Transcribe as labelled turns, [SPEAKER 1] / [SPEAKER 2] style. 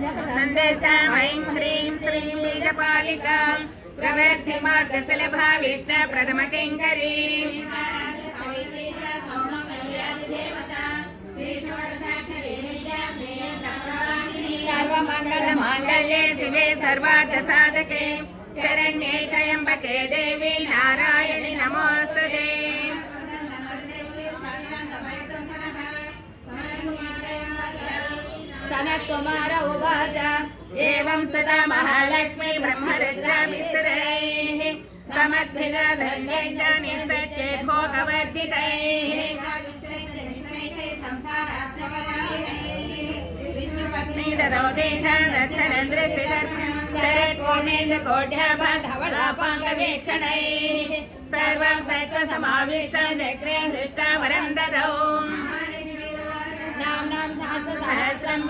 [SPEAKER 1] संदेष्टामयीं ह्रीं श्रीं बीजपालिकां प्रवृद्धि मार्गसुलभा विष्णु प्रथमकिङ्करी सर्वमङ्गलमाङ्गल्ये शिवे सर्वार्थसाधके शरण्ये त्र्यम्बके देवी नारायणि नमोऽस्तुते। सनत्कुमार उवाच एवं स्तुता महालक्ष्मी ब्रह्मरुद्राभिस्तुतैः समद्भिर्धन्यैर्निष्पत्ये भोगवर्जितैः विष्णुपत्नी ददौ शरत्कोणेन्दुकोट्याभधवलापाङ्गवीक्षणैः सर्वं सत्त्वसमाविष्टं चक्रे हृष्टा वरं ददौ नाम्नां सहस्रं